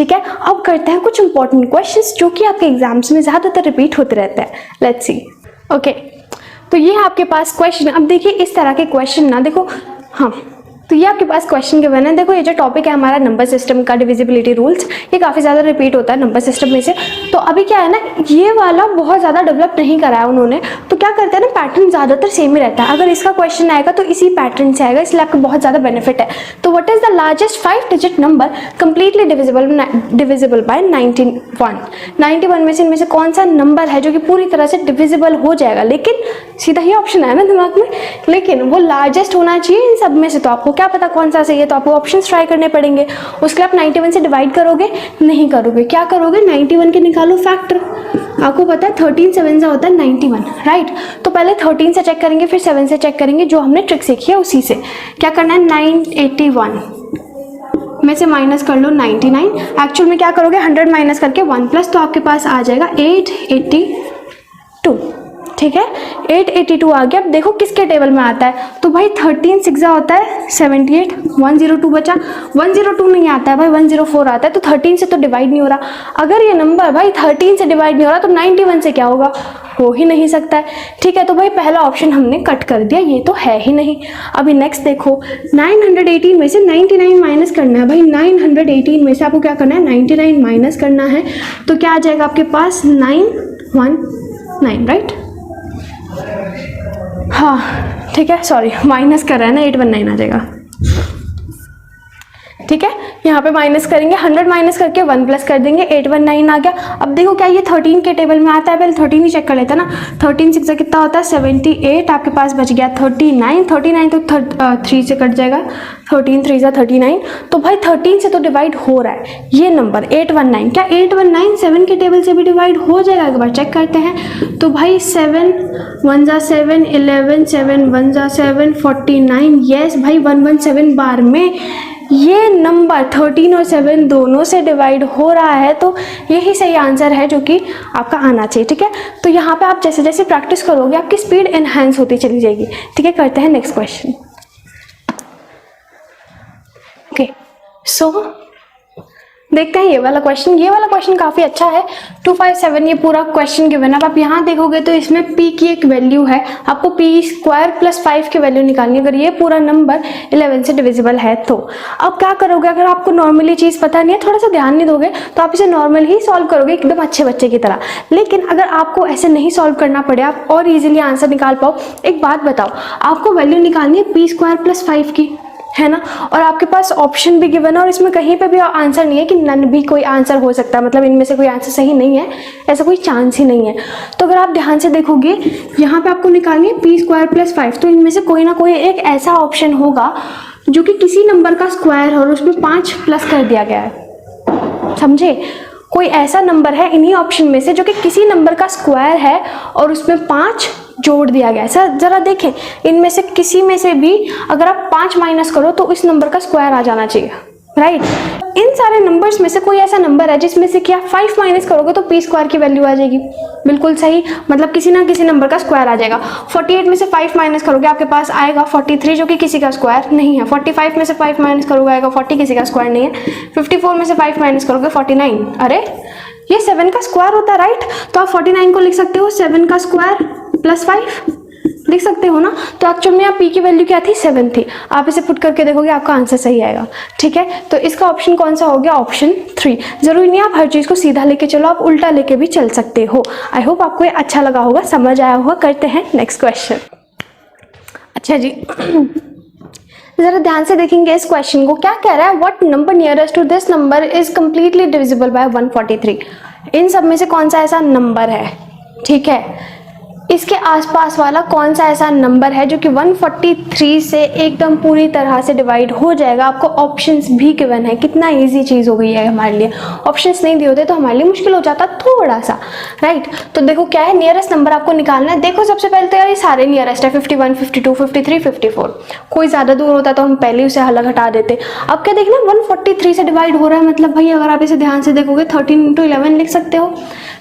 ठीक है, अब करते हैं कुछ इंपॉर्टेंट क्वेश्चंस जो कि आपके एग्जाम्स में ज़्यादातर रिपीट होते रहते हैं। Let's see. ओके, तो ये है आपके पास क्वेश्चन। अब देखिए इस तरह के क्वेश्चन ना, देखो हाँ, तो ये आपके पास क्वेश्चन के बने। देखो ये जो टॉपिक है हमारा नंबर सिस्टम का, डिविजिबिलिटी रूल्स, ये काफ़ी ज़्यादा रिपीट होता है नंबर सिस्टम में से। तो अभी क्या है ना, ये वाला बहुत ज़्यादा डेवलप नहीं करा है उन्होंने, तो क्या करते हैं ना, पैटर्न ज़्यादातर सेम ही रहता है। अगर इसका क्वेश्चन आएगा तो इसी पैटर्न से आएगा, इसलिए आपको बहुत ज़्यादा बेनिफिट है। तो what is the largest 5 digit number completely divisible bye 91? 91 में से कौन सा नंबर है जो कि पूरी तरह से डिविजिबल हो जाएगा? लेकिन सीधा ही ऑप्शन है ना दिमाग में, लेकिन वो लार्जेस्ट होना चाहिए इन सब में से। तो आपको क्या पता कौन सा सही है, तो आपको ऑप्शंस ट्राई करने पड़ेंगे। उसके लिए आप 91 से डिवाइड करोगे? नहीं करोगे। क्या करोगे? 91 के निकालो फैक्टर। आपको पता है 13 7 से होता है 91, राइट? तो पहले 13 से चेक करेंगे, फिर 7 से चेक करेंगे, जो हमने ट्रिक सीखी है उसी से। क्या करना है, 981 में से माइनस कर लो 99। एक्चुअल में क्या करोगे, 100 माइनस करके 1 प्लस, तो आपके पास आ जाएगा 882। ठीक है, 882 आ गया। अब देखो किसके टेबल में आता है, तो भाई 13 6 होता है 78, 102 बचा। 102 नहीं आता है भाई, 104 आता है। तो 13 से तो डिवाइड नहीं हो रहा। अगर ये नंबर भाई 13 से डिवाइड नहीं हो रहा तो 91 से क्या होगा, हो ही नहीं सकता है। ठीक है, तो भाई पहला ऑप्शन हमने कट कर दिया, ये तो है ही नहीं। अभी नेक्स्ट देखो, 918 में से 99 माइनस करना है। भाई 918 में से आपको क्या करना है, 99 माइनस करना है। तो क्या आ जाएगा आपके पास, 919, राइट? हाँ ठीक है, सॉरी माइनस कर रहा है ना, 819 आ जाएगा। ठीक है, यहाँ पे माइनस करेंगे, 100 माइनस करके 1 प्लस कर देंगे, 819 आ गया। अब देखो क्या ये 13 के टेबल में आता है, पहले 13 ही चेक कर लेते हैं ना। 13 6 से कितना होता है, 78। आपके पास बच गया 39। 39 तो 3 से कट जाएगा, 13 3 से 39। तो भाई 13 से तो डिवाइड हो रहा है ये नंबर 819। क्या 819 7 के टेबल से भी डिवाइड हो जाएगा? एक बार चेक करते हैं। तो भाई 7 1 जा 7, 11 7 1 जा 7, 49। यस भाई 117 बार में ये नंबर 13 और 7 दोनों से डिवाइड हो रहा है। तो यही सही आंसर है जो कि आपका आना चाहिए। ठीक है, तो यहाँ पे आप जैसे जैसे प्रैक्टिस करोगे आपकी स्पीड एनहांस होती चली जाएगी। ठीक है, करते हैं नेक्स्ट क्वेश्चन। ओके, सो देखते हैं ये वाला क्वेश्चन। ये वाला क्वेश्चन काफ़ी अच्छा है। 257 ये पूरा क्वेश्चन गिवन है। अब आप यहाँ देखोगे तो इसमें p की एक वैल्यू है, आपको p² + 5 की वैल्यू निकालनी है अगर ये पूरा नंबर 11 से डिविजिबल है तो। अब क्या करोगे, अगर आपको नॉर्मली चीज़ पता नहीं है, थोड़ा सा ध्यान नहीं दोगे, तो आप इसे नॉर्मल ही सॉल्व करोगे एकदम अच्छे बच्चे की तरह। लेकिन अगर आपको ऐसे नहीं सॉल्व करना पड़े, आप और ईजिली आंसर निकाल पाओ, एक बात बताओ, आपको वैल्यू निकालनी है p² + 5 की, है ना, और आपके पास ऑप्शन भी गिवन है और इसमें कहीं पे भी आंसर नहीं है कि नन भी कोई आंसर हो सकता है, मतलब इनमें से कोई आंसर सही नहीं है, ऐसा कोई चांस ही नहीं है। तो अगर आप ध्यान से देखोगे यहाँ पे आपको निकालनी है p² + 5, तो इनमें से कोई ना कोई एक ऐसा ऑप्शन होगा जो कि किसी नंबर का स्क्वायर है और उसमें 5 प्लस कर दिया गया है, समझे? कोई ऐसा नंबर है इन्हीं ऑप्शन में से जो कि किसी नंबर का स्क्वायर है और उसमें 5 जोड़ दिया गया है। सर जरा देखें, इनमें से किसी में से भी अगर आप 5 माइनस करो तो इस नंबर का स्क्वायर आ जाना चाहिए, राइट? इन सारे नंबर्स में से कोई ऐसा नंबर है जिसमें से क्या 5 माइनस करोगे तो p² की वैल्यू आ जाएगी। बिल्कुल सही, मतलब किसी ना किसी नंबर का स्क्वायर आ जाएगा। 48 में से 5 माइनस करोगे आपके पास आएगा 43 जो कि किसी का स्क्वायर नहीं है। 45 में से 5 माइनस करोगे आएगा 40, किसी का स्क्वायर नहीं है। 54 में से 5 माइनस करोगे 49, अरे ये 7 का स्क्वायर होता है, राइट? तो आप 49 को लिख सकते हो 7 का स्क्वायर + 5 लिख सकते हो ना। तो एक्चुअल में यहाँ p की वैल्यू क्या थी, 7 थी। आप इसे पुट करके देखोगे आपका आंसर सही आएगा। ठीक है, तो इसका ऑप्शन कौन सा हो गया, ऑप्शन 3। जरूरी नहीं आप हर चीज को सीधा लेके चलो, आप उल्टा लेके भी चल सकते हो। आई होप आपको ये अच्छा लगा होगा, समझ आया होगा। करते हैं नेक्स्ट क्वेश्चन। अच्छा जी, जरा ध्यान से देखेंगे इस क्वेश्चन को। क्या कह रहा है, what number nearest to this number is completely divisible by 143। इन सब में से कौन सा ऐसा नंबर है, ठीक है, इसके आसपास वाला कौन सा ऐसा नंबर है जो कि 143 से एकदम पूरी तरह से डिवाइड हो जाएगा। आपको ऑप्शंस भी गिवन है, कितना इजी चीज हो गई है हमारे लिए। ऑप्शंस नहीं दिए होते तो हमारे लिए मुश्किल हो जाता थोड़ा सा, राइट? तो देखो क्या है, नियरेस्ट नंबर आपको निकालना है। देखो सबसे पहले तो यार ये सारे नियरेस्ट है, 51 52 53 54। कोई ज्यादा दूर होता तो हम पहले उसे अलग हटा देते। अब क्या देखना, 143 से डिवाइड हो रहा है, मतलब भाई अगर आप इसे ध्यान से देखोगे 13 × 11 लिख सकते हो।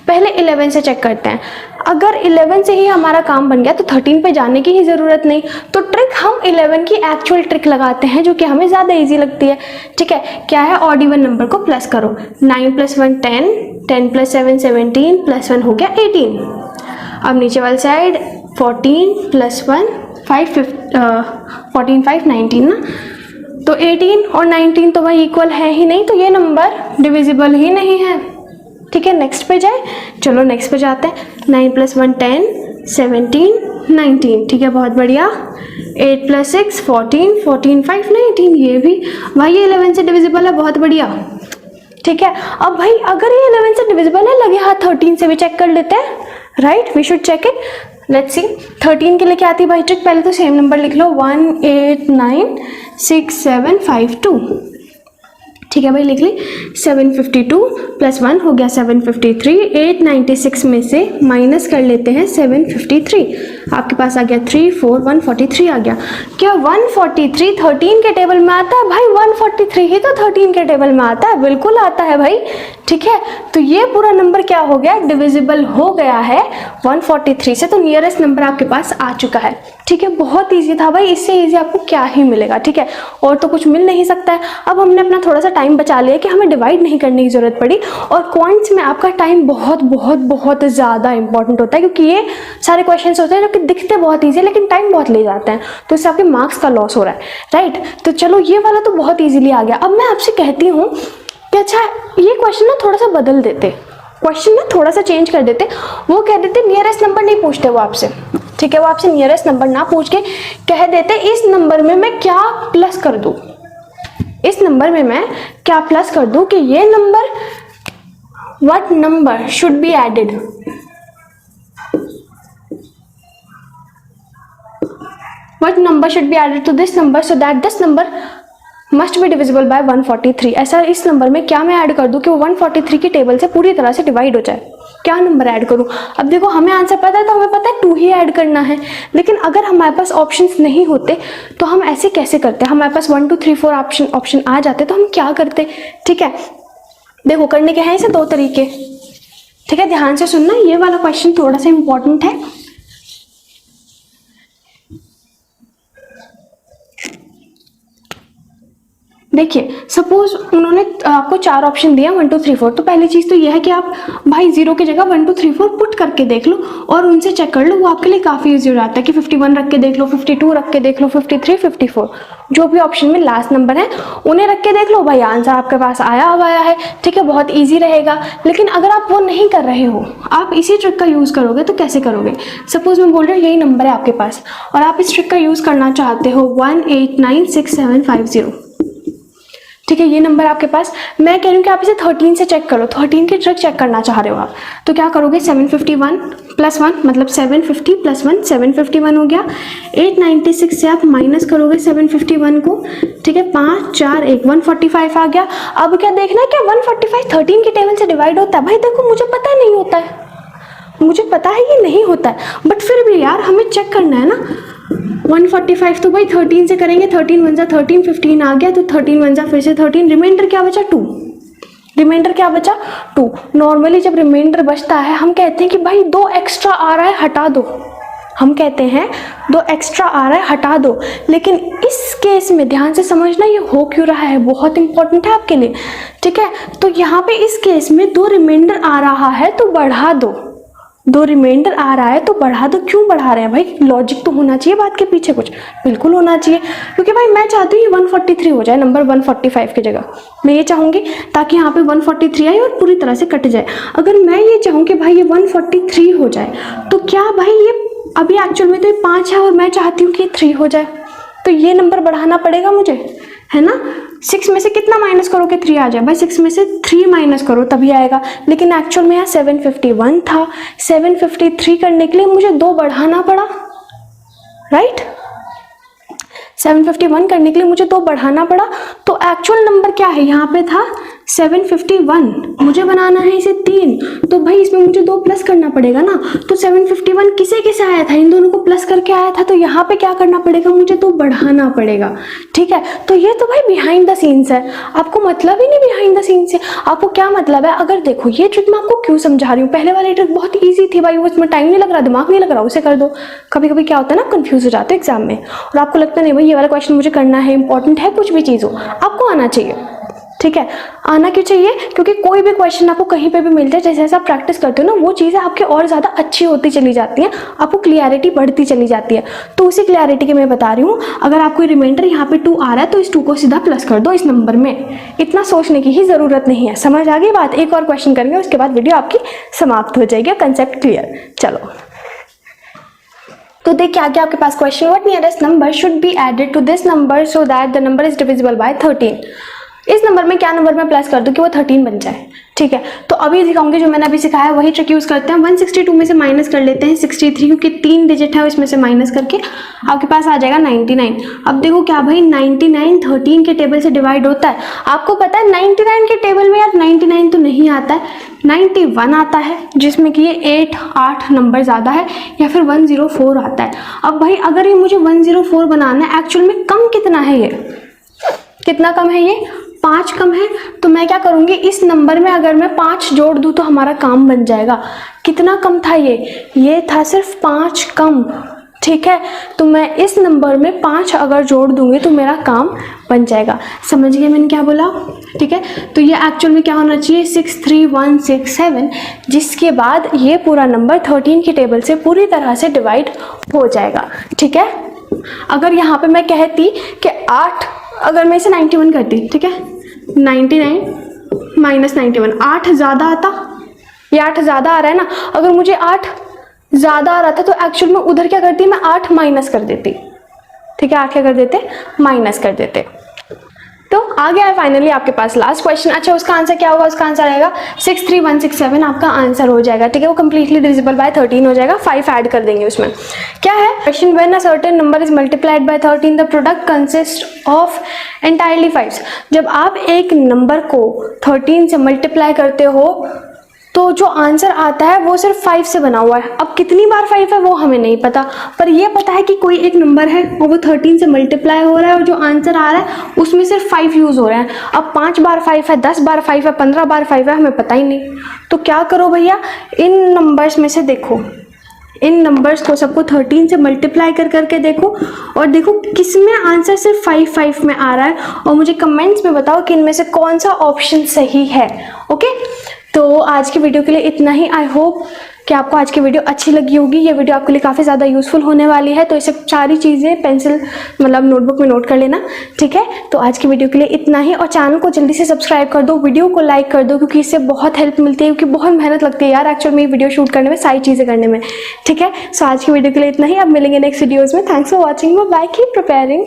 पहले 11 से चेक करते हैं। अगर 11 से ही ही हमारा काम बन गया, तो 13 पे जाने की ही ज़रूरत नहीं। तो ट्रिक हम 11 की एक्चुअल ट्रिक लगाते हैं जो कि हमें ज़्यादा ईजी लगती है। ठीक है, क्या है, ऑड इवन नंबर को प्लस करो। 9 + 1 10, 10 + 7 17, +1 हो गया 18। अब नीचे वाली साइड 14 + 1 5 14 5 19 ना, तो 18 और 19 तो भाई इक्वल है ही नहीं, तो ये नंबर डिविजिबल ही नहीं है। ठीक है, नेक्स्ट पे जाए, चलो नेक्स्ट पे जाते हैं। 9 + 1 10, 17 19, ठीक है, बहुत बढ़िया। 8 + 6 14, 14 5 19, ये भी भाई ये 11 से डिविजिबल है, बहुत बढ़िया। ठीक है, अब भाई अगर ये 11 से डिविजिबल है, लगे हाथ 13 से भी चेक कर लेते हैं, right, we should check it. Let's see 13 के लिए क्या आती है भाई ट्रिक, पहले तो सेम नंबर लिख लो, 1 8 9 6 7 5 2। ठीक है भाई, लिख ली। 752 + 1 हो गया 753। 896 में से माइनस कर लेते हैं 753, आपके पास आ गया 3 4 143 आ गया। क्या 143 13 के टेबल में आता है भाई? 143 ही तो 13 के टेबल में आता है, बिल्कुल आता है भाई। ठीक है, तो ये पूरा नंबर क्या हो गया, डिविजिबल हो गया है 143 से, तो नियरेस्ट नंबर आपके पास आ चुका है। ठीक है, बहुत इजी था भाई, इससे इजी आपको क्या ही मिलेगा। ठीक है, और तो कुछ मिल नहीं सकता है। अब हमने अपना थोड़ा सा टाइम बचा लिया कि हमें डिवाइड नहीं करने की जरूरत पड़ी, और क्वांट्स में आपका टाइम बहुत बहुत बहुत ज़्यादा इंपॉर्टेंट होता है, क्योंकि ये सारे क्वेश्चंस होते हैं जो कि दिखते बहुत ईजी है लेकिन टाइम बहुत ले जाते हैं, तो इससे आपके मार्क्स का लॉस हो रहा है, राइट। तो चलो ये वाला तो बहुत ईजिली आ गया। अब मैं आपसे कहती हूँ कि अच्छा ये क्वेश्चन ना थोड़ा सा बदल देते, क्वेश्चन ना थोड़ा सा चेंज कर देते। वो कह देते नियरेस्ट नंबर नहीं पूछते वो आपसे, ठीक है, वो आपसे नियरेस्ट नंबर ना पूछ के कह देते इस नंबर में मैं क्या प्लस कर दूं, इस नंबर में मैं क्या प्लस कर दूं कि ये number, what number should be added, what number should be added to this number so that this number must be divisible by 143। ऐसा इस नंबर में क्या मैं ऐड कर दूं कि वो 143 की टेबल से पूरी तरह से डिवाइड हो जाए। क्या नंबर ऐड करूं? अब देखो हमें आंसर पता है, तो हमें पता है 2 ही ऐड करना है, लेकिन अगर हमारे पास ऑप्शंस नहीं होते तो हम ऐसे कैसे करते, हमारे पास 1 2 3 4 ऑप्शन आ जाते तो हम क्या करते। ठीक है, देखो करने के हैं इसे 2 तरीके। ठीक है, ध्यान से सुनना, ये वाला क्वेश्चन थोड़ा सा इंपॉर्टेंट है। देखिए सपोज उन्होंने आपको 4 ऑप्शन दिया 1 2 3 4, तो पहली चीज तो यह है कि आप भाई 0 की जगह 1 2 3 4 पुट करके देख लो और उनसे चेक कर लो, वो आपके लिए काफी इजी हो जाता है कि 51 रख के देख लो, 52 रख के देख लो, 53 54 जो भी ऑप्शन में लास्ट नंबर है उन्हें रख के देख लो, भाई आंसर आपके पास आया है। ठीक है, बहुत ईजी रहेगा। लेकिन अगर आप वो नहीं कर रहे हो, आप इसी ट्रिक का यूज करोगे, तो कैसे करोगे? सपोज मैं बोल रही हूँ यही नंबर है आपके पास और आप इस ट्रिक का यूज करना चाहते हो 1896750। ठीक है, ये नंबर आपके पास, मैं कह रही हूँ कि आप इसे 13 से चेक करो, 13 की ट्रिक चेक करना चाह रहे हो आप, तो क्या करोगे 751 + 1 मतलब 750 + 1 751 हो गया। 896 से आप माइनस करोगे 751 को, ठीक है, 5 4 1 145 आ गया। अब क्या देखना है, क्या 145 13 की टेबल से डिवाइड होता है? भाई देखो मुझे पता नहीं होता है, मुझे पता है ये नहीं होता है, बट फिर भी यार हमें चेक करना है ना। 145 तो भाई 13 से करेंगे, 13 1 13 15 आ गया, तो 13 1 फिर से 13, रिमाइंडर क्या बचा 2, रिमाइंडर क्या बचा 2। नॉर्मली जब रिमाइंडर बचता है हम कहते हैं कि भाई 2 एक्स्ट्रा आ रहा है हटा दो, हम कहते हैं 2 एक्स्ट्रा आ रहा है हटा दो। लेकिन इस केस में ध्यान से समझना ये हो क्यों रहा है, बहुत इंपॉर्टेंट है आपके लिए। ठीक है, तो यहाँ पे इस केस में 2 रिमाइंडर आ रहा है तो बढ़ा दो, 2 रिमाइंडर आ रहा है तो बढ़ा दो। क्यों बढ़ा रहे हैं भाई? लॉजिक तो होना चाहिए बात के पीछे, कुछ बिल्कुल होना चाहिए, क्योंकि भाई मैं चाहती हूँ ये 143 हो जाए नंबर 145 की जगह, मैं ये चाहूंगी ताकि यहाँ पे 143 आए और पूरी तरह से कट जाए। अगर मैं ये चाहूँ कि भाई ये 143 हो जाए, तो क्या भाई ये अभी एक्चुअल में तो ये 5 है और मैं चाहती हूँ कि 3 हो जाए, तो ये नंबर बढ़ाना पड़ेगा मुझे, है ना। 6 में से कितना माइनस करो कि 3 आ जाए? भाई 6 में से 3 माइनस करो तभी आएगा, लेकिन एक्चुअल में यहाँ 751 था, 753 करने के लिए मुझे 2 बढ़ाना पड़ा, राइट। 751 करने के लिए मुझे 2 बढ़ाना पड़ा, तो एक्चुअल नंबर क्या है यहाँ पे था 751 मुझे बनाना है इसे 3, तो भाई इसमें मुझे 2 प्लस करना पड़ेगा ना। तो 751 किसे किसे आया था, इन दोनों को प्लस करके आया था, तो यहाँ पे क्या करना पड़ेगा, मुझे तो बढ़ाना पड़ेगा। ठीक है, तो ये तो भाई बिहाइंड द सीन्स है, आपको मतलब ही नहीं बिहाइंड द सीन्स से। आपको क्या मतलब है, अगर देखो ये ट्रिक मैं आपको क्यों समझा रही हूँ, पहले वाली ट्रिक बहुत ईजी थी भाई, वो इसमें टाइम नहीं लग रहा, दिमाग नहीं लग रहा, उसे कर दो। कभी कभी क्या होता है ना, कंफ्यूज हो जाते हैं एग्जाम में और आपको लगता नहीं भाई ये वाला क्वेश्चन मुझे करना है, इंपॉर्टेंट है, कुछ भी चीज़ हो आपको आना चाहिए। ठीक है, आना क्यों चाहिए, क्योंकि कोई भी क्वेश्चन आपको कहीं पे भी मिल जाए, जैसे जैसे आप प्रैक्टिस करते हो ना, वो चीज़ें आपके और ज़्यादा अच्छी होती चली जाती हैं, आपको क्लियरिटी बढ़ती चली जाती है। तो उसी क्लियरिटी के मैं बता रही हूँ, अगर आपको रिमाइंडर यहाँ पे 2 आ रहा है तो इस 2 को सीधा प्लस कर दो इस नंबर में, इतना सोचने की ही ज़रूरत नहीं है। समझ आ गई बात, एक और क्वेश्चन करेंगे उसके बाद वीडियो आपकी समाप्त हो जाएगी, कंसेप्ट क्लियर। चलो तो देख क्या क्या आपके पास question, what nearest number should be added to this number so that the number is divisible by 13। इस नंबर में क्या नंबर में प्लस कर दूं कि वो 13 बन जाए। ठीक है, तो अभी दिखाऊंगी जो मैंने अभी सिखाया वही ट्रिक यूज करते हैं। 162 में से माइनस कर लेते हैं 63, क्योंकि 3 डिजिट है इसमें से माइनस करके आपके पास आ जाएगा 99। अब देखो क्या भाई 99 13 के टेबल से डिवाइड होता है, आपको पता है 99 के टेबल में यार 99 तो नहीं आता है, 91 आता है, जिसमें कि ये 8 नंबर ज़्यादा है, या फिर 104 आता है। अब भाई अगर ये मुझे 104 बनाना है, एक्चुअल में कम कितना है, ये कितना कम है, ये 5 कम है। तो मैं क्या करूँगी, इस नंबर में अगर मैं 5 जोड़ दूँ तो हमारा काम बन जाएगा। कितना कम था ये था सिर्फ 5 कम। ठीक है, तो मैं इस नंबर में 5 अगर जोड़ दूंगी तो मेरा काम बन जाएगा। समझ गए मैंने क्या बोला। ठीक है, तो ये एक्चुअल में क्या होना चाहिए 63167, जिसके बाद ये पूरा नंबर 13 की टेबल से पूरी तरह से डिवाइड हो जाएगा। ठीक है, अगर यहाँ पे मैं कहती कि 8, अगर मैं इसे 91 करती, ठीक है 99 माइनस 91, 8 ज़्यादा आता, ये 8 ज़्यादा आ रहा है ना, अगर मुझे 8 ज़्यादा आ रहा था तो एक्चुअल में उधर क्या करती, मैं 8 माइनस कर देती। ठीक है, 8 क्या कर देते, माइनस कर देते। तो आ गया है फाइनली आपके पास लास्ट क्वेश्चन। अच्छा, उसका आंसर क्या होगा, उसका आंसर आएगा 63167 आपका आंसर हो जाएगा। ठीक है, वो कंप्लीटली डिविजिबल बाय 13 हो जाएगा, 5 ऐड कर देंगे उसमें। क्या है question, when a certain number is multiplied by 13 the product consist of entirely 5। जब आप एक नंबर को 13 से मल्टीप्लाई करते हो तो जो आंसर आता है वो सिर्फ 5 से बना हुआ है। अब कितनी बार 5 है वो हमें नहीं पता, पर ये पता है कि कोई एक नंबर है और वो 13 से मल्टीप्लाई हो रहा है और जो आंसर आ रहा है उसमें सिर्फ 5 यूज़ हो रहा है। अब 5 बार 5 है, 10 बार 5 है, 15 बार 5 है, हमें पता ही नहीं। तो क्या करो भैया, इन नंबर्स में से देखो, इन नंबर्स को सबको 13 से मल्टीप्लाई करके देखो और देखो किस में आंसर सिर्फ 5 में आ रहा है, और मुझे कमेंट्स में बताओ कि इनमें से कौन सा ऑप्शन सही है। ओके, तो आज की वीडियो के लिए इतना ही। आई होप कि आपको आज की वीडियो अच्छी लगी होगी। ये वीडियो आपके लिए काफ़ी ज़्यादा यूज़फुल होने वाली है, तो इसे सारी चीज़ें पेंसिल मतलब नोटबुक में नोट कर लेना। ठीक है, तो आज की वीडियो के लिए इतना ही, और चैनल को जल्दी से सब्सक्राइब कर दो, वीडियो को लाइक कर दो, क्योंकि इससे बहुत हेल्प मिलती है, क्योंकि बहुत मेहनत लगती है यार एक्चुअल में वीडियो शूट करने में, सारी चीज़ें करने में। ठीक है, सो आज की वीडियो के लिए इतना ही, अब मिलेंगे नेक्स्ट वीडियोज़ में। Thanks for watching, bye, keep preparing.